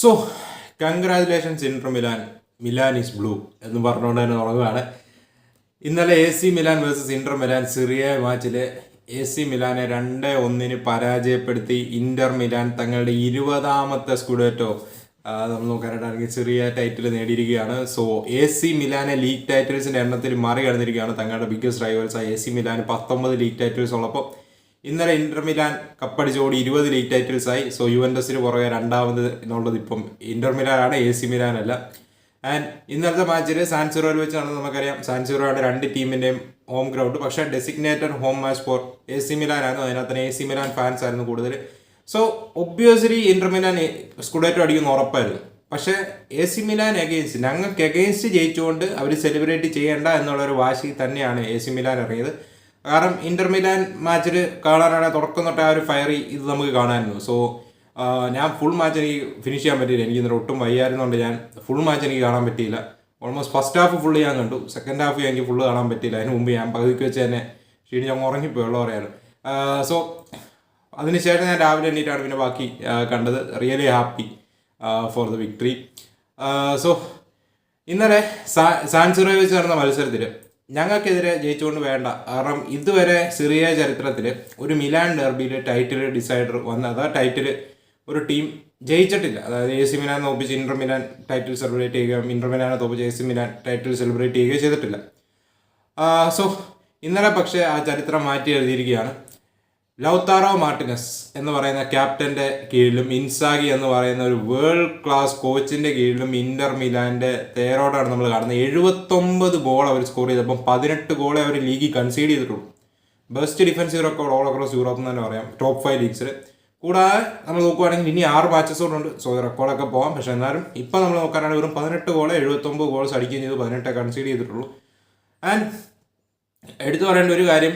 So congratulations Inter Milan. Milan is blue എന്ന് പറഞ്ഞുകൊണ്ട് തന്നെ തുടങ്ങുകയാണ്. ഇന്നലെ A C Milan versus Inter Milan Serie A മാച്ചിൽ എ സി മിലാനെ 2-1 പരാജയപ്പെടുത്തി ഇന്റർ മിലാൻ തങ്ങളുടെ 20ാമത്തെ സ്കുഡേറ്റോ നമ്മൾ നോക്കാനായിട്ടാണെങ്കിൽ സിറിയ ടൈറ്റിൽ നേടിയിരിക്കുകയാണ്. സോ എ സി മിലാനെ ലീഗ് ടൈറ്റിൽസിന്റെ എണ്ണത്തിൽ മറികടന്നിരിക്കുകയാണ്. തങ്ങളുടെ ബിഗ്ഗസ്റ്റ് റൈവൽസായ A C Milan 19 league titles ഉള്ളപ്പോൾ ഇന്നലെ ഇന്റർ മിലാൻ കപ്പടിച്ചോടി 20 ലീഗ് ടൈറ്റിൽസ് ആയി. സോ യുവന്റസിന് പുറകെ രണ്ടാമത് എന്നുള്ളത് ഇപ്പം ഇന്റർ മിലാൻ ആണ്, എ സി മിലാൻ അല്ല. ആൻഡ് ഇന്നലത്തെ മാച്ചിൽ സാൻസിറോയിൽ വെച്ച് നടന്നത് നമുക്കറിയാം. സാൻസിറോയാണ് രണ്ട് ടീമിന്റെയും ഹോം ഗ്രൗണ്ട്. പക്ഷേ designated home match for A C Milan ആയിരുന്നു. അതിനകത്ത് തന്നെ എ സി മിലാൻ ഫാൻസ് ആയിരുന്നു കൂടുതൽ. So obviously Inter Milan scudetto അടിക്കുന്ന ഉറപ്പായിരുന്നു. പക്ഷേ എ സി മിലാൻ എഗെയിൻസ്റ്റ് ഞങ്ങൾക്ക് എഗെയിൻസ്റ്റ് ജയിച്ചുകൊണ്ട് അവർ സെലിബ്രേറ്റ് ചെയ്യേണ്ട എന്നുള്ളൊരു വാശി തന്നെയാണ് എ സി മിലാൻ ഇറങ്ങിയത്. കാരണം ഇന്റർ മിലാൻ മാച്ചിൽ കാണാനാണ് തുടക്കം തൊട്ടേ ആ ഒരു ഫയറി ഇത് നമുക്ക് കാണാമായിരുന്നു. സോ ഞാൻ ഫുൾ മാച്ച് എനിക്ക് ഫിനിഷ് ചെയ്യാൻ പറ്റിയില്ല. എനിക്ക് ഇന്നലെ ഒട്ടും വയ്യായിരുന്നുകൊണ്ട് ഞാൻ ഫുൾ മാച്ച് എനിക്ക് കാണാൻ പറ്റിയില്ല. ഓൾമോസ്റ്റ് ഫസ്റ്റ് ഹാഫ് ഫുള്ള് ഞാൻ കണ്ടു, സെക്കൻഡ് ഹാഫ് എനിക്ക് ഫുള്ള് കാണാൻ പറ്റിയില്ല. അതിന് മുമ്പ് ഞാൻ പകുതിക്ക് വെച്ച് തന്നെ ക്ഷീണിച്ച് ഞാൻ ഉറങ്ങിപ്പോയുള്ള പറയാറ്. സോ അതിനുശേഷം ഞാൻ രാവിലെ എണ്ണീറ്റാണ് പിന്നെ ബാക്കി കണ്ടത്. Really happy for the victory. So ഇന്നലെ സാൻസിറോയിൽ വെച്ച് നടന്ന മത്സരത്തിൽ ഞങ്ങൾക്കെതിരെ ജയിച്ചുകൊണ്ട് വേണ്ട. കാരണം ഇതുവരെ സിറിയ ചരിത്രത്തിൽ ഒരു മിലാൻ ഡെർബിയിൽ ടൈറ്റിൽ ഡിസൈഡർ വന്ന അതാ ടൈറ്റിൽ ഒരു ടീം ജയിച്ചിട്ടില്ല. അതായത് എ സി മിലാൻ തോപ്പിച്ച് ഇന്റർ മിലാൻ ടൈറ്റിൽ സെലിബ്രേറ്റ് ചെയ്യുകയും ഇന്റർ മിലാനെ തോപ്പിച്ച് A C Milan title celebrate ചെയ്യുകയും ചെയ്തിട്ടില്ല. സോ ഇന്നലെ പക്ഷേ ആ ചരിത്രം മാറ്റി എഴുതിയിരിക്കുകയാണ്. ലൗതാറോ മാർട്ടിനസ് എന്ന് പറയുന്ന ക്യാപ്റ്റന്റെ കീഴിലും ഇൻസാഗി എന്ന് പറയുന്ന ഒരു വേൾഡ് ക്ലാസ് കോച്ചിന്റെ കീഴിലും ഇന്റർ മിലാന്റെ തേരോടാണ് നമ്മൾ കാണുന്നത്. 79 ഗോൾ അവർ സ്കോർ ചെയ്തപ്പം 18 ഗോളെ അവർ ലീഗിൽ കൺസീഡ് ചെയ്തിട്ടുള്ളൂ. Best defensive record all across Europe എന്ന് തന്നെ പറയാം, ടോപ്പ് 5 ലീഗ്സിൽ. കൂടാതെ നമ്മൾ നോക്കുവാണെങ്കിൽ ഇനി 6 മാച്ചസോടുണ്ട്. സോ റെക്കോർഡൊക്കെ പോകാം. പക്ഷെ എന്നാലും ഇപ്പം നമ്മൾ നോക്കാനാണെങ്കിൽ വെറും 18 ഗോളെ 79 ഗോൾസ് അടിക്കുകയും ചെയ്തു, 18 കൺസീഡ് ചെയ്തിട്ടുള്ളൂ. ആൻഡ് എടുത്തു പറയേണ്ട ഒരു കാര്യം,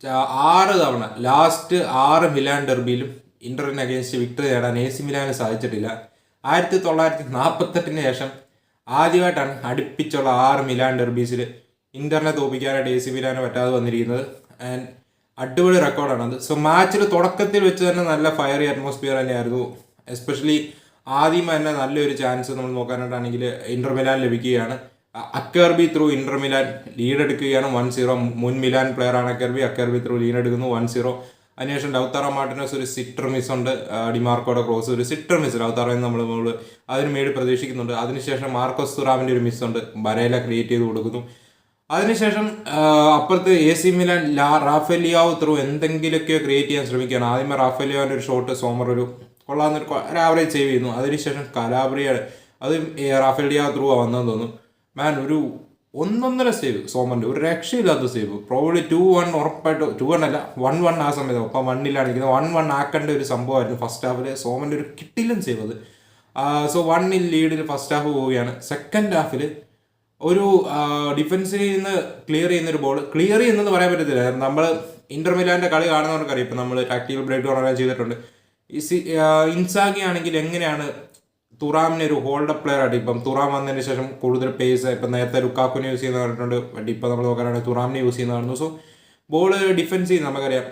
6 തവണ ലാസ്റ്റ് 6 മിലാൻ ഡെർബിയിലും ഇന്ററിന് അഗേൻസ്റ്റ് വിക്ടറി നേടാൻ എ സി മിലാന് സാധിച്ചിട്ടില്ല. 1948 ശേഷം ആദ്യമായിട്ടാണ് അടുപ്പിച്ചുള്ള 6 മിലാൻ ഡെർബീസിൽ ഇന്ററിനെ തോപ്പിക്കാനായിട്ട് എ സി മിലാന് പറ്റാതെ വന്നിരിക്കുന്നത്. ആൻഡ് അടിപൊളി റെക്കോർഡാണത്. സോ മാച്ചിൽ തുടക്കത്തിൽ വെച്ച് തന്നെ നല്ല ഫയറി അറ്റ്മോസ്ഫിയർ തന്നെയായിരുന്നു. എസ്പെഷ്യലി ആദ്യം തന്നെ നല്ലൊരു ചാൻസ് നമ്മൾ നോക്കാനായിട്ടാണെങ്കിൽ ഇന്റർ മിലാൻ ലഭിക്കുകയാണ്. അക്കർബി ത്രൂ ഇന്റർ മിലാൻ ലീഡ് എടുക്കുകയാണ് 1-0. മുൻ മിലാൻ പ്ലെയർ ആണ് അക്കർബി ത്രൂ ലീഡ് എടുക്കുന്നു 1-0. അതിനുശേഷം ലൗതാറോ മാർട്ടിനസ് ഒരു സിറ്റർ മിസ് ഉണ്ട്, ഡിമാർക്കോയുടെ ക്രോസ് ഒരു സിറ്റർ മിസ് ലൗതാറോയിൽ നമ്മൾ അതിന് മേടി പ്രതീക്ഷിക്കുന്നുണ്ട്. അതിനുശേഷം മാർക്കോസ് തുറാമിൻ്റെ ഒരു മിസ് ഉണ്ട്, ബരേല ക്രിയേറ്റ് ചെയ്ത് കൊടുക്കുന്നു. അതിനുശേഷം അപ്പുറത്ത് എ സി മിലാൻ റാഫേലിയാവ് ത്രൂ എന്തെങ്കിലുമൊക്കെ ക്രിയേറ്റ് ചെയ്യാൻ ശ്രമിക്കുകയാണ്. ആദ്യമേ റാഫേലിയാവിൻ്റെ ഒരു ഷോട്ട് സോമർ ഒരു കൊള്ളാവുന്നൊരു ആവറേജ് സേവ് ചെയ്യുന്നു. അതിനുശേഷം കലാബ്രിയ അത് റാഫേലിയാവ് ത്രൂ വന്നതെന്ന് തോന്നുന്നു. മാൻ ഒരു 1.5 സേവ് സോമറിൻ്റെ, ഒരു രക്ഷയില്ലാത്ത സേവ്. പ്രോബ്ലി 2-1 ഉറപ്പായിട്ട് 2-1 അല്ല 1-1 ആ സമയത്ത്. ഒപ്പം 1-ലാണ് ഇരിക്കുന്നത്. 1-1 ആക്കേണ്ട ഒരു സംഭവമായിരുന്നു ഫസ്റ്റ് ഹാഫിൽ. സോമൻ്റെ ഒരു കിട്ടില്ലൻ സേവ് അത്. സോ 1-0 ലീഡിൽ ഫസ്റ്റ് ഹാഫ് പോവുകയാണ്. സെക്കൻഡ് ഹാഫിൽ ഒരു ഡിഫൻസിൽ നിന്ന് ക്ലിയർ ചെയ്യുന്നൊരു ബോൾ, ക്ലിയർ ചെയ്യുന്നെന്ന് പറയാൻ പറ്റത്തില്ല. നമ്മൾ ഇന്റർ മിലാന്റെ കളി കാണുന്നവർക്കറിയാം. ഇപ്പം നമ്മൾ ടാക്ടിക്കൽ ബ്രേക്ക് ഡൗൺ ചെയ്തിട്ടുണ്ട്. ഇൻസാഗി ആണെങ്കിൽ എങ്ങനെയാണ് തുറാമിനെ ഒരു ഹോൾഡപ്പ് പ്ലെയർ ആയിട്ട്, ഇപ്പം തുറാം വന്നതിന് ശേഷം കൂടുതൽ പേസ്, ഇപ്പം നേരത്തെ ലുക്കാക്കുനെ യൂസ് ചെയ്യുന്ന പറഞ്ഞിട്ടുണ്ട്, ബട്ട് ഇപ്പം നമ്മൾ നോക്കാനാണെങ്കിൽ തുറാമിനെ യൂസ് ചെയ്യുന്ന കാണുന്നു. സോ ബോൾ ഡിഫെൻസ് ചെയ്യുന്ന നമുക്കറിയാം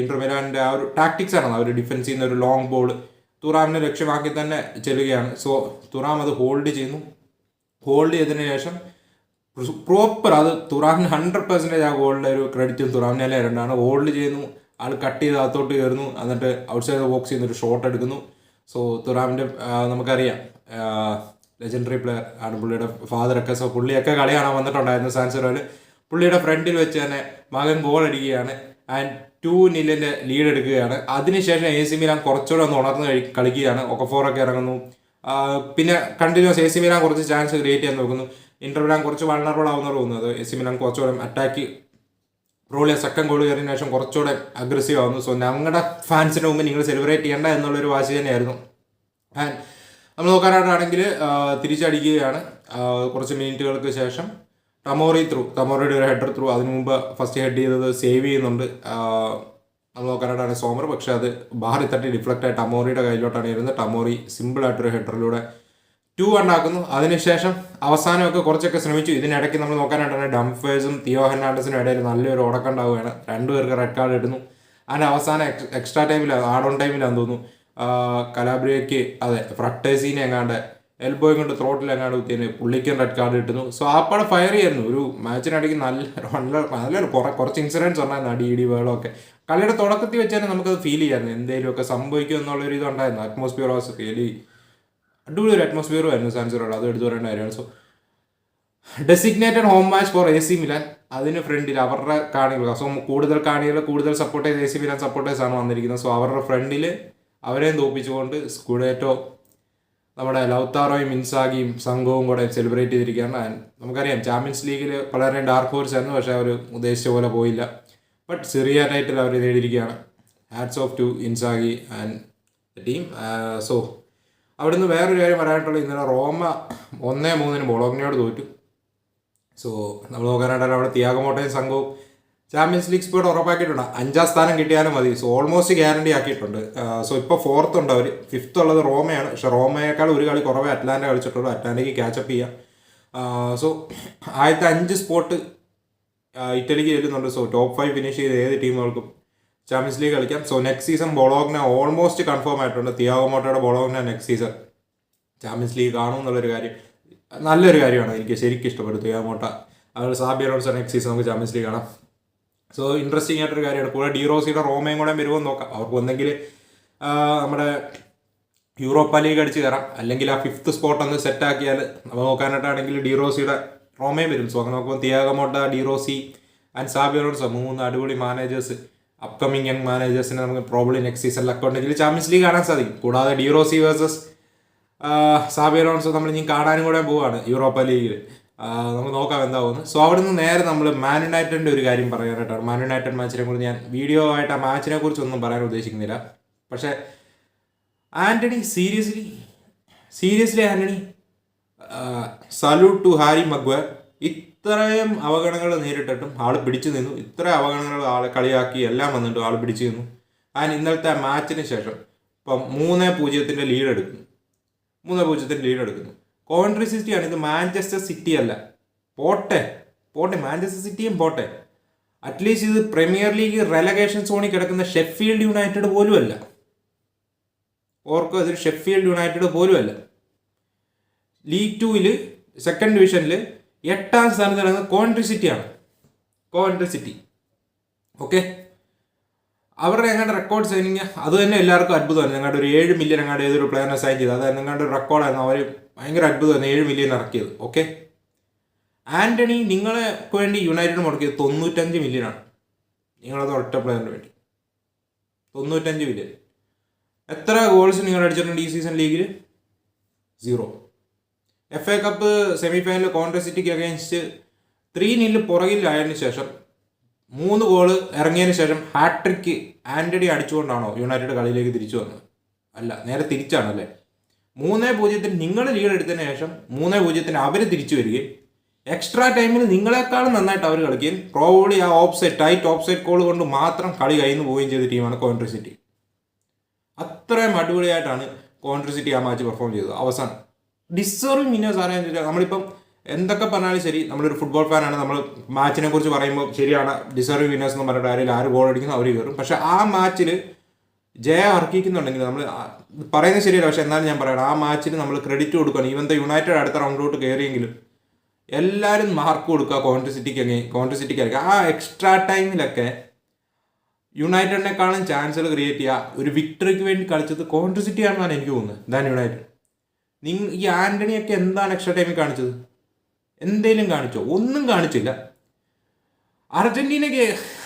ഇന്റർ മിലാൻ്റെ ആ ഒരു ടാക്ടിക്സ് ആണ്. അവർ ഡിഫെൻസ് ചെയ്യുന്ന ഒരു ലോങ് ബോൾ തുറാമിനെ ലക്ഷ്യമാക്കി തന്നെ ചെല്ലുകയാണ്. സോ തുറാം അത് ഹോൾഡ് ചെയ്യുന്നു. ഹോൾഡ് ചെയ്തതിന് ശേഷം പ്രോപ്പർ അത് തുറാമിന് 100% ആ ഗോളിൻ്റെ ഒരു ക്രെഡിറ്റും തുറാമിനെ രണ്ടാണ്. ഹോൾഡ് ചെയ്യുന്നു, ആൾ കട്ട് ചെയ്ത് അകത്തോട്ട് കയറുന്നു, എന്നിട്ട് ഔട്ട് സൈഡ് ബോക്സ് ചെയ്യുന്നൊരു ഷോട്ട് എടുക്കുന്നു. സോ തുറാമിൻ്റെ നമുക്കറിയാം ലെജൻഡറി പ്ലെയർ ആണ് പുള്ളിയുടെ ഫാദറൊക്കെ. സോ പുള്ളിയൊക്കെ കളി കാണാൻ വന്നിട്ടുണ്ടായിരുന്നു സാൻസിറോയിൽ. പുള്ളിയുടെ ഫ്രണ്ടിൽ വെച്ച് തന്നെ മകൻ ഗോൾ അടിക്കുകയാണ്. ആൻഡ് 2-0 ലീഡ് എടുക്കുകയാണ്. അതിനുശേഷം എ സി മിലാൻ കുറച്ചുകൂടെ ഒന്ന് ഉണർന്ന് കളിക്കുകയാണ്. ഒക്കഫോറൊക്കെ ഇറങ്ങുന്നു. പിന്നെ കണ്ടിന്യൂസ് എ സി മിലാൻ കുറച്ച് ചാൻസ് ക്രിയേറ്റ് ചെയ്യാൻ നോക്കുന്നു. ഇന്റർ മിലാൻ കുറച്ച് വൾണറബിൾ ആവുന്നവർ തോന്നുന്നത്. എ സി മിലാൻ കുറച്ചുകൂടെ അറ്റാക്ക് റോളിയ സെക്കൻഡ് ഗോൾ കയറിയതിനു ശേഷം കുറച്ചുകൂടെ അഗ്രസീവ് ആവുന്നു. സോ ഞങ്ങളുടെ ഫാൻസിന് മുമ്പ് നിങ്ങൾ സെലിബ്രേറ്റ് ചെയ്യേണ്ട എന്നുള്ളൊരു വാശി തന്നെയായിരുന്നു. ആൻഡ് നമ്മൾ നോക്കാനായിട്ടാണെങ്കിൽ തിരിച്ചടിക്കുകയാണ്. കുറച്ച് മിനിറ്റുകൾക്ക് ശേഷം തമോറിയുടെ ഒരു ഹെഡർ ത്രൂ, അതിനു മുമ്പ് ഫസ്റ്റ് ഹെഡ് ചെയ്തത് സേവ് ചെയ്യുന്നുണ്ട് നമ്മൾ നോക്കാനായിട്ടാണ് സോമർ. പക്ഷേ അത് ബാറി തട്ടി ഡിഫ്ലക്റ്റ് ആയിട്ട് ടമോറിയുടെ കയ്യിലോട്ടാണ് ഇരുന്നത്. ടമോറി സിമ്പിളായിട്ടൊരു ഹെഡറിലൂടെ 2-1 ആക്കുന്നു. അതിനുശേഷം അവസാനമൊക്കെ കുറച്ചൊക്കെ ശ്രമിച്ചു. ഇതിനിടയ്ക്ക് നമ്മൾ നോക്കാനായിട്ടാണ് ഡംഫേഴ്സും തിയോ ഹെർണാണ്ടസിനും ഇടയിൽ നല്ലൊരു ഉടക്കുണ്ടാവുകയാണ്. 2 പേർക്ക് റെഡ് കാർഡ് ഇടുന്നു. അതിൻ്റെ അവസാനം എക്സ്ട്രാ ടൈമിൽ ആഡ് ഓൺ ടൈമിലാണെന്ന് തോന്നുന്നു കലാബ്രിയയ്ക്ക് അതെ ഫ്രട്ടേസിനെ എങ്ങാണ്ട് എൽബോയും കൊണ്ട് ത്രോട്ടിൽ എങ്ങാണ്ട് കുത്തിയതിന് പുള്ളിക്കും റെഡ് കാർഡ് കിട്ടുന്നു. സോ ആപ്പാടെ ഫയർ ചെയ്യായിരുന്നു. ഒരു മാച്ചിനിടയ്ക്ക് നല്ലൊരു കുറച്ച് ഇൻസിഡൻസ് ഉണ്ടായിരുന്നു, അടി വേളമൊക്കെ. കളിയുടെ തുടക്കത്തിൽ വെച്ച് തന്നെ നമുക്കത് ഫീൽ ചെയ്യായിരുന്നു എന്തെങ്കിലുമൊക്കെ സംഭവിക്കും എന്നുള്ളൊരു ഇതുണ്ടായിരുന്നു. അറ്റ്മോസ്ഫിയർ വാസ് റിയലി അടിപൊളി ഒരു അറ്റ്മോസ്ഫിയറും ആയിരുന്നു സാൻസിറോയിൽ, അത് എടുത്തു പറയേണ്ട കാര്യമാണ്. So designated home match for AC Milan. അതിന് ഫ്രണ്ടിൽ അവരുടെ കാണികൾ, സോ കൂടുതൽ സപ്പോർട്ടേഴ്സ് AC മിലാൻ സപ്പോർട്ടേഴ്സ് ആണ് വന്നിരിക്കുന്നത്. സോ അവരുടെ ഫ്രണ്ടിൽ അവരെയും തോപ്പിച്ചുകൊണ്ട് സ്കൂഡേറ്റോ നമ്മുടെ ലൗത്താറോയും ഇൻസാഗിയും സംഘവും കൂടെ സെലിബ്രേറ്റ് ചെയ്തിരിക്കുകയാണ്. ആൻഡ് നമുക്കറിയാം ചാമ്പ്യൻസ് ലീഗിൽ വളരെ ഡാർക്ക് ഹോഴ്സ് ആയിരുന്നു, പക്ഷേ അവർ ഉദ്ദേശിച്ച പോലെ പോയില്ല. ബട്ട് സിറിയ ടൈറ്റിൽ അവർ നേടിയിരിക്കുകയാണ്. Hats off to Inzaghi and the team. So അവിടുന്ന് വേറൊരു കാര്യം പറയാനായിട്ടുള്ളത്, ഇന്നലെ റോമ 1-3 ബൊളോഗ്നയോട് തോറ്റു. സോ നമ്മൾ നോക്കാനായിട്ടല്ല അവിടെ തിയാഗോ സംഘവും ചാമ്പ്യൻസ് ലീഗ് സ്പോട്ട് ഉറപ്പാക്കിയിട്ടുണ്ട്. 5ാം സ്ഥാനം കിട്ടിയാലും മതി. സോ ഓൾമോസ്റ്റ് ഗ്യാരണ്ടി ആക്കിയിട്ടുണ്ട്. സോ ഇപ്പോൾ 4th ഉണ്ട് അവർ. 5th ഉള്ളത് റോമയാണ്. പക്ഷെ റോമയേക്കാൾ ഒരു കളി കുറവേ അറ്റ്ലാന്റ കളിച്ചിട്ടുള്ളൂ. അറ്റ്ലാന്റയ്ക്ക് ക്യാച്ചപ്പ് ചെയ്യാം. സോ ആദ്യത്തെ 5 സ്പോട്ട് ഇറ്റലിക്ക് ചെല്ലുന്നുണ്ട്. സോ ടോപ്പ് 5 ഫിനിഷ് ചെയ്ത് ഏത് ടീമുകൾക്കും ചാമ്പ്യൻസ് ലീഗ് കളിക്കാം. So next season Bologna almost confirm ആയിട്ടുണ്ട്. തിയാഗോ മോട്ടയുടെ Bologna next season Champions League കാണും എന്നുള്ളൊരു കാര്യം നല്ലൊരു കാര്യമാണ്. എനിക്ക് ശരിക്കും ഇഷ്ടപ്പെട്ടു തിയാഗോ മോട്ട. അതുപോലെ സാബി അലോൺസോ നെക്സ്റ്റ് സീസൺ നമുക്ക് ചാമ്പ്യൻസ് ലീഗ് കാണാം. സോ ഇൻട്രസ്റ്റിംഗ് ആയിട്ടൊരു കാര്യമാണ്. കൂടെ ഡിറോസിയുടെ റോമയും കൂടെ വരുമെന്ന് നോക്കാം. അവർക്ക് ഒന്നെങ്കിൽ നമ്മുടെ യൂറോപ്പ ലീഗ് അടിച്ച് കയറാം, അല്ലെങ്കിൽ ആ 5th സ്പോട്ട് ഒന്ന് സെറ്റാക്കിയാൽ നമ്മൾ നോക്കാനായിട്ടാണെങ്കിൽ ഡിറോസിയുടെ റോമയും വരും. സോ അങ്ങനെ നോക്കുമ്പോൾ തിയാഗോ മോട്ട, ഡിറോസി ആൻഡ് സാബി അലോൺസോ 3 അടിപൊളി മാനേജേഴ്സ്, അപ്കമിങ് യങ് മാനേജേഴ്സിനെ നമുക്ക് പ്രോബ്ലി നെക്സ്റ്റ് സീസണിലൊക്കെ ഉണ്ടെങ്കിൽ ചാമ്പ്യൻസ് ലീഗ് കാണാൻ സാധിക്കും. കൂടാതെ ഡിറോസി വേഴ്സസ് സാബി അലോൺസോ നമ്മൾ ഇനി കാണാനും കൂടെ പോവാണ് യൂറോപ്പ ലീഗിൽ. നമുക്ക് നോക്കാം എന്താവുമെന്ന്. സോ അവിടെ നിന്ന് നേരെ നമ്മൾ മാൻ യുണൈറ്റഡിൻ്റെ ഒരു കാര്യം പറയാനായിട്ടാണ്. മാൻ യുണൈറ്റഡ് മാച്ചിനെ കുറിച്ച് ഞാൻ വീഡിയോ ആയിട്ട് ആ മാച്ചിനെ കുറിച്ചൊന്നും പറയാൻ ഉദ്ദേശിക്കുന്നില്ല. പക്ഷേ Antony seriously Antony salute to Harry Maguire. ഇത്രയും അവഗണനകൾ നേരിട്ടിട്ടും ആൾ പിടിച്ചു നിന്നു. ഇത്രയും അവഗണനകൾ ആളെ കളിയാക്കി എല്ലാം വന്നിട്ടും ആൾ പിടിച്ചു നിന്നു. ആൻഡ് ഇന്നലത്തെ മാച്ചിന് ശേഷം ഇപ്പം 3-0 ലീഡ് എടുക്കുന്നു. 3-0 ലീഡ് എടുക്കുന്നു. കോവൻട്രി സിറ്റിയാണ്, ഇത് മാഞ്ചസ്റ്റർ സിറ്റി അല്ല. പോട്ടെ മാഞ്ചസ്റ്റർ സിറ്റിയും പോട്ടെ. അറ്റ്ലീസ്റ്റ് ഇത് പ്രീമിയർ ലീഗ് റെലഗേഷൻ സോണിൽ കിടക്കുന്ന ഷെഫീൽഡ് യുണൈറ്റഡ് പോലും അല്ല. ഓർക്കോ, ഇതൊരു ഷെഫീൽഡ് യുണൈറ്റഡ് പോലും അല്ല. ലീഗ് 2-ൽ 2nd ഡിവിഷനിൽ 8ാം സ്ഥാനത്ത് കിടക്കുന്നത് കോവൻട്രി സിറ്റിയാണ്. Coventry city okay. അവരുടെ എങ്ങാണ്ട് റെക്കോർഡ് സൈനിങ് അത് തന്നെ എല്ലാവർക്കും അത്ഭുതമാണ്. ഞങ്ങളുടെ ഒരു 7 മില്യൺ എങ്ങാണ്ട് ഏതൊരു പ്ലെയറിനെ സൈൻ ചെയ്ത്, അതായത് നിങ്ങളുടെ ഒരു റെക്കോർഡായിരുന്നു. അവർ ഭയങ്കര അത്ഭുതമായിരുന്നു 7 മില്യൺ ഇറക്കിയത്. ഓക്കെ, ആൻ്റണി നിങ്ങൾക്ക് വേണ്ടി യുണൈറ്റഡ് മുടക്കിയത് 95 മില്യനാണ്. നിങ്ങളത് ഒറ്റ പ്ലെയറിന് വേണ്ടി 95 മില്യൺ. എത്ര ഗോൾസ് നിങ്ങൾ അടിച്ചിട്ടുണ്ട് ഈ സീസൺ ലീഗിൽ? 0. FA cup semi final contrary സിറ്റിക്ക് അഗേൻസ്റ്റ് 3-0 പുറകിലായതിനു ശേഷം 3 ഗോള് ഇറങ്ങിയതിന് ശേഷം ഹാട്രിക്ക് ആൻ്റണി അടിച്ചുകൊണ്ടാണോ യുണൈറ്റഡ് കളിയിലേക്ക് തിരിച്ചു വന്നത്? അല്ല, നേരെ തിരിച്ചാണല്ലേ. 3-0 നിങ്ങൾ ലീഡ് എടുത്തതിന് ശേഷം 3-0 അവർ തിരിച്ചു വരികയും എക്സ്ട്രാ ടൈമിൽ നിങ്ങളെക്കാളും നന്നായിട്ട് അവർ കളിക്കുകയും പ്രോബബ്ലി ആ ടൈറ്റ് ഓഫ്സൈഡ് കോൾ കൊണ്ട് മാത്രം കളി കയ്യിൽ നിന്ന് പോവുകയും ചെയ്ത ടീമാണ് കോവൻട്രി സിറ്റി. അത്രയും അടിപൊളിയായിട്ടാണ് കോവൻട്രി സിറ്റി ആ മാച്ച് പെർഫോം ചെയ്തത്. അവസാനം ഡിസേർവിങ് വിന്നേഴ്സ് ആരാന്ന് ചോദിച്ചാൽ, നമ്മളിപ്പം എന്തൊക്കെ പറഞ്ഞാലും ശരി, നമ്മളൊരു ഫുട്ബോൾ ഫാനാണ്, നമ്മൾ മാച്ചിനെ കുറിച്ച് പറയുമ്പോൾ ശരിയാണ് ഡിസേർവിങ് വിന്നേഴ്സ് എന്ന് പറഞ്ഞിട്ട് ആരെങ്കിലും ആര് ഗോൾ അടിക്കുന്നു അവർ കയറും. പക്ഷെ ആ മാച്ചിൽ ജയ അർഹിക്കുന്നുണ്ടെങ്കിൽ നമ്മൾ പറയുന്നത് ശരിയല്ല. പക്ഷെ എന്നാലും ഞാൻ പറയണം, ആ മാച്ചിന് നമ്മൾ ക്രെഡിറ്റ് കൊടുക്കണം. ഈവൻ ദ യുണൈറ്റഡ് അടുത്ത റൗണ്ടിലോട്ട് കയറിയെങ്കിലും എല്ലാവരും മാർക്ക് കൊടുക്കുക കോവൻട്രി സിറ്റിക്ക്. ആ എക്സ്ട്രാ ടൈമിലൊക്കെ യുണൈറ്റഡിനെക്കാളും ചാൻസുകൾ ക്രിയേറ്റ് ചെയ്യുക, ഒരു വിക്ടറിക്ക് വേണ്ടി കളിച്ചത് കോവൻട്രി സിറ്റി ആണെന്നാണ് എനിക്ക് തോന്നുന്നത്. Than United. ഈ ആൻ്റണിയൊക്കെ എന്താണ് എക്സ്ട്രാ ടൈമിൽ കാണിച്ചത്? എന്തേലും കാണിച്ചോ? ഒന്നും കാണിച്ചില്ല.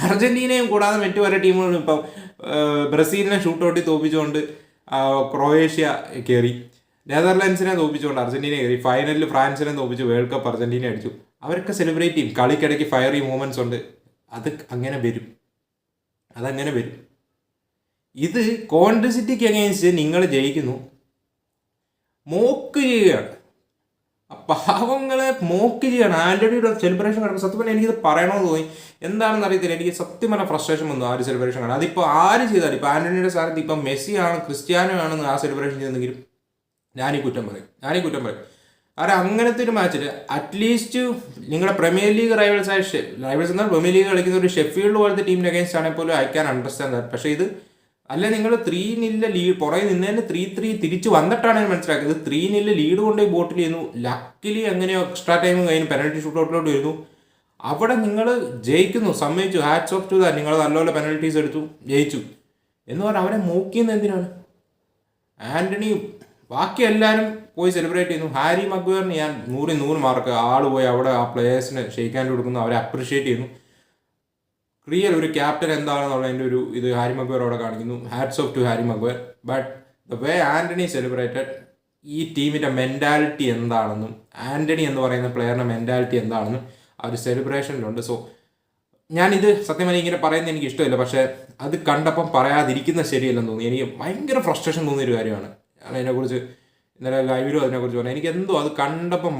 അർജന്റീനയും കൂടാതെ മറ്റു പല ടീമുകളും ഇപ്പം ബ്രസീലിനെ ഷൂട്ടൗട്ടിൽ തോപ്പിച്ചുകൊണ്ട് ക്രൊയേഷ്യ കയറി, നെതർലാൻഡ്സിനെ തോപ്പിച്ചുകൊണ്ട് അർജന്റീന കയറി, ഫൈനലിൽ ഫ്രാൻസിനെ തോപ്പിച്ച് വേൾഡ് കപ്പ് അർജന്റീന അടിച്ചു. അവരൊക്കെ സെലിബ്രേറ്റ് ചെയ്യും, കളിക്കിടയ്ക്ക് ഫയറി മൂവ്മെൻറ്റ്സ് ഉണ്ട്. അതങ്ങനെ വരും. ഇത് കോവൻട്രി സിറ്റിക്ക് അഗെയിൻസ്റ്റ് നിങ്ങൾ ജയിക്കുന്നു, മോക്ക് ചെയ്യുകയാണ്, പാവങ്ങളെ മോക്ക് ചെയ്യണം. ആൻ്റണിയുടെ സെലിബ്രേഷൻ കാണുമ്പോൾ സത്യം പറഞ്ഞാൽ എനിക്കിത് പറയണമെന്ന് തോന്നി. എന്താണെന്ന് അറിയത്തില്ല, എനിക്ക് സത്യം പറഞ്ഞാൽ ഫ്രസ്ട്രേഷൻ വന്നു ആ ഒരു സെലിബ്രേഷൻ കാണാൻ. അതിപ്പോൾ ആര് ചെയ്താലും, ഇപ്പോൾ ആൻ്റണിയുടെ സ്ഥാനത്ത് ഇപ്പം മെസ്സി ആണ്, ക്രിസ്ത്യാനോ ആണെന്ന് ആ സെലിബ്രേഷൻ ചെയ്തെങ്കിലും ഞാനീ കുറ്റം പറയും. കാരണം അങ്ങനത്തെ ഒരു മാച്ചിൽ അറ്റ്ലീസ്റ്റ് നിങ്ങളുടെ പ്രീമിയർ ലീഗ് റൈവൽസ് എന്നാൽ പ്രീമിയർ ലീഗ് കളിക്കുന്ന ഒരു ഷെഫീൽഡ് പോലത്തെ ടീമിന് അഗേൻസ്റ്റ് ആണെങ്കിൽ പോലും ഐ ക്യാൻ അണ്ടർസ്റ്റാൻഡ് ദാറ്റ്. പക്ഷേ ഇത് അല്ല നിങ്ങൾ 3-0 ലീഡ് പുറകെ നിന്നതിന് 3-3 തിരിച്ച് വന്നിട്ടാണ് ഞാൻ മനസ്സിലാക്കിയത്. 3-0 ലീഡ് കൊണ്ടുപോയി ബോട്ടിൽ ചെയ്യുന്നു. ലക്കിലി എങ്ങനെയോ എക്സ്ട്രാ ടൈം കഴിഞ്ഞ് പെനൽറ്റി ഷൂട്ടൗട്ടിലോട്ട് വരുന്നു. അവിടെ നിങ്ങൾ ജയിക്കുന്നു, സമ്മതിച്ചു. Hats off to that. നിങ്ങൾ നല്ലപോലെ പെനൽറ്റീസ് എടുത്തു, ജയിച്ചു എന്ന് പറഞ്ഞാൽ അവരെ മോക്കിയെന്ന് എന്തിനാണ്? ആൻ്റണി ബാക്കി എല്ലാവരും പോയി സെലിബ്രേറ്റ് ചെയ്യുന്നു. ഹാരി മഗ്വയറിന് ഞാൻ 100-100 മാർക്ക്. ആൾ പോയി അവിടെ ആ പ്ലേയേഴ്സിന് ഷെയ്ക്ക് ഹാൻഡ് കൊടുക്കുന്നു, അവരെ അപ്രിഷിയേറ്റ് ചെയ്യുന്നു. റിയൽ ഒരു ക്യാപ്റ്റൻ എന്താണെന്നുള്ളതിൻ്റെ ഒരു ഇത് ഹാരി മഗ്വയർ അവിടെ കാണിക്കുന്നു. Hats off to Harry Maguire. But the way Antony celebrated, ഈ ടീമിൻ്റെ മെൻറ്റാലിറ്റി എന്താണെന്നും ആൻ്റണി എന്ന് പറയുന്ന പ്ലെയറിൻ്റെ മെൻറ്റാലിറ്റി എന്താണെന്നും ആ ഒരു സെലിബ്രേഷനിലുണ്ട്. സോ ഞാനിത് സത്യം പറഞ്ഞാൽ ഇങ്ങനെ പറയുന്നത് എനിക്ക് ഇഷ്ടമില്ല, പക്ഷേ അത് കണ്ടപ്പം പറയാതിരിക്കുന്നത് ശരിയല്ലെന്ന് തോന്നി. എനിക്ക് ഭയങ്കര ഫ്രസ്ട്രേഷൻ തോന്നിയൊരു കാര്യമാണ്. ഞാൻ അതിനെക്കുറിച്ച് ഇന്നലെ ലൈവിലും അതിനെക്കുറിച്ച് പറഞ്ഞു. എനിക്ക് എന്തോ അത് കണ്ടപ്പം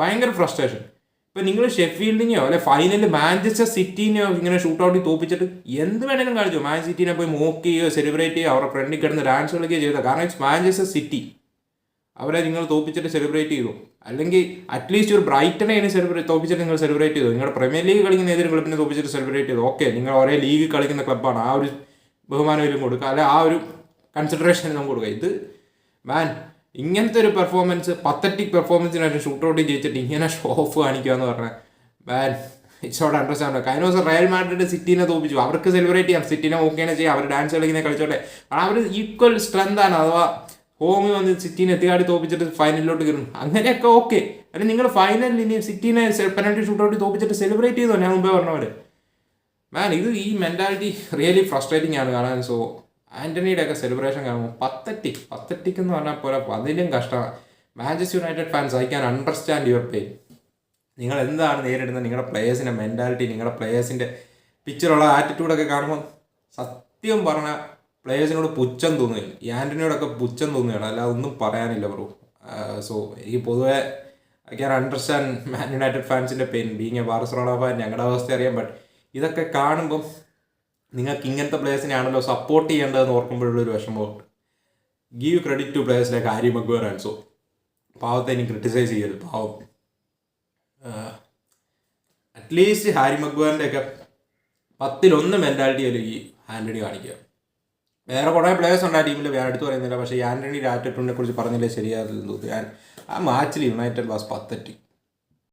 ഭയങ്കര ഫ്രസ്ട്രേഷൻ. ഇപ്പം നിങ്ങൾ ഷെഫീൽഡിനെയോ അല്ലെ ഫൈനലിൽ മാഞ്ചസ്റ്റർ സിറ്റിനെയോ ഇങ്ങനെ ഷൂട്ടൗട്ടിൽ തോപ്പിച്ചിട്ട് എന്ത് വേണമെങ്കിലും കാണിച്ചു. മാൻ സിറ്റിനെ പോയി മോക്ക് ചെയ്യുകയോ സെലിബ്രേറ്റ് ചെയ്യുകയോ അവരുടെ ഫ്രണ്ടിൽ കിടന്ന് ഡാൻസ് കളിക്കുകയോ ചെയ്തത്. കാരണം ഇറ്റ്സ് മാഞ്ചസ്റ്റർ സിറ്റി. അവരെ നിങ്ങൾ തോപ്പിച്ചിട്ട് സെലിബ്രേറ്റ് ചെയ്തു. അല്ലെങ്കിൽ അറ്റ്ലീസ്റ്റ് ഒരു ബ്രൈറ്റനെ തോപ്പിച്ചിട്ട് നിങ്ങൾ സെലിബ്രേറ്റ് ചെയ്തു. നിങ്ങളുടെ പ്രീമിയർ ലീഗ് കളിക്കുന്ന ഏതൊരു ക്ലബിനെ തോപ്പിച്ചിട്ട് സെലിബ്രേറ്റ് ചെയ്തു. ഓക്കെ, നിങ്ങൾ ഒരേ ലീഗ് കളിക്കുന്ന ക്ലബ്ബാണ്, ആ ഒരു ബഹുമാനവും കൊടുക്കുക, അല്ലെ ആ ഒരു കൺസിഡറേഷൻ നമുക്ക് കൊടുക്കുക. ഇത് മാൻ ഇങ്ങനത്തെ ഒരു പെർഫോമൻസ്, പത്തറ്റിക് പെർഫോമൻസിനായിട്ട് ഷൂട്ടൗട്ട് ജയിച്ചിട്ട് ഇങ്ങനെ ഷോ ഓഫ് കാണിക്കുക എന്ന് പറഞ്ഞാൽ മാൻ ഇറ്റ്സ് നോട്ട് അണ്ടർസ്റ്റാൻഡ്. കഴിഞ്ഞ ദിവസം റയൽ മാഡ്രിഡ് സിറ്റിനെ തോപ്പിച്ചു. അവർക്ക് സെലിബ്രേറ്റ് ചെയ്യാം, സിറ്റിനെ ഓക്കെയാണ് ചെയ്യാം, അവർ ഡാൻസ് കളിക്കുന്ന കളിച്ചോട്ടെ. അവർ ഈക്വൽ സ്ട്രെങ്ത് ആണ്. അഥവാ ഹോമിൽ വന്ന് സിറ്റീനെ എത്തിയാടി തോപ്പിച്ചിട്ട് ഫൈനലിലോട്ട് കയറും, അങ്ങനെയൊക്കെ ഓക്കെ. അല്ലെങ്കിൽ നിങ്ങൾ ഫൈനലിൽ ഇനി സിറ്റീനെ പെനൽറ്റി ഷൂട്ടൗട്ട് തോപ്പിച്ചിട്ട് സെലിബ്രേറ്റ് ചെയ്തോ. ഞാൻ മുമ്പേ പറഞ്ഞവര് മാൻ ഇത് ഈ മെൻറ്റാലിറ്റി റിയലി ഫ്രസ്ട്രേറ്റിംഗ് ആണ് കാണാൻ. സോ ആൻ്റണിയുടെ ഒക്കെ സെലിബ്രേഷൻ കാണുമ്പോൾ പത്തറ്റിക് എന്ന് പറഞ്ഞാൽ പോലെ അതിലും കഷ്ടമാണ്. Manchester United fans, I can understand your pain. നിങ്ങൾ എന്താണ് നേരിടുന്നത്? നിങ്ങളുടെ പ്ലേയേഴ്സിൻ്റെ മെൻറ്റാലിറ്റി, നിങ്ങളുടെ പ്ലേയേഴ്സിൻ്റെ പിച്ചിലുള്ള ആറ്റിറ്റ്യൂഡൊക്കെ കാണുമ്പോൾ സത്യം പറഞ്ഞാൽ പ്ലേയേഴ്സിനോട് പുച്ഛം തോന്നുകയാണ്. ഈ ആൻ്റണിയോടൊക്കെ പുച്ഛം തോന്നുകയാണ്, അല്ലാതെ ഒന്നും പറയാനില്ല ബ്രോ. സോ എനിക്ക് പൊതുവെ I can understand Man United ഫാൻസിൻ്റെ pain. Being a Barcelona fan ഞങ്ങളുടെ അവസ്ഥ അറിയാം. ബട്ട് ഇതൊക്കെ കാണുമ്പം നിങ്ങൾക്ക് ഇങ്ങനത്തെ പ്ലേയേഴ്സിനെയാണല്ലോ സപ്പോർട്ട് ചെയ്യേണ്ടതെന്ന് ഓർക്കുമ്പോഴുള്ളൊരു വിഷമമുണ്ട്. Give credit to players like Harry Maguire and so. പാവത്തെ ഇനി ക്രിട്ടിസൈസ് ചെയ്യരുത്, പാവം. അറ്റ്ലീസ്റ്റ് ഹാരി മഗ്വയറിൻ്റെ ഒക്കെ 10-1 മെൻറ്റാലിറ്റി ആയാലും ഈ ആൻ്റണി കാണിക്കുക. വേറെ കുറേ പ്ലേയേഴ്സ് ഉണ്ട് ആ ടീമിൽ, ഞാൻ എടുത്തു പറയുന്നില്ല. പക്ഷേ ആൻ്റണിയുടെ ആറ്റിറ്റ്യൂഡിനെ കുറിച്ച് പറഞ്ഞില്ലേ ശരിയാകില്ലെന്ന് തോന്നി. ആ മാച്ചിൽ യുണൈറ്റഡ് വാസ് പത്തറ്റിക്.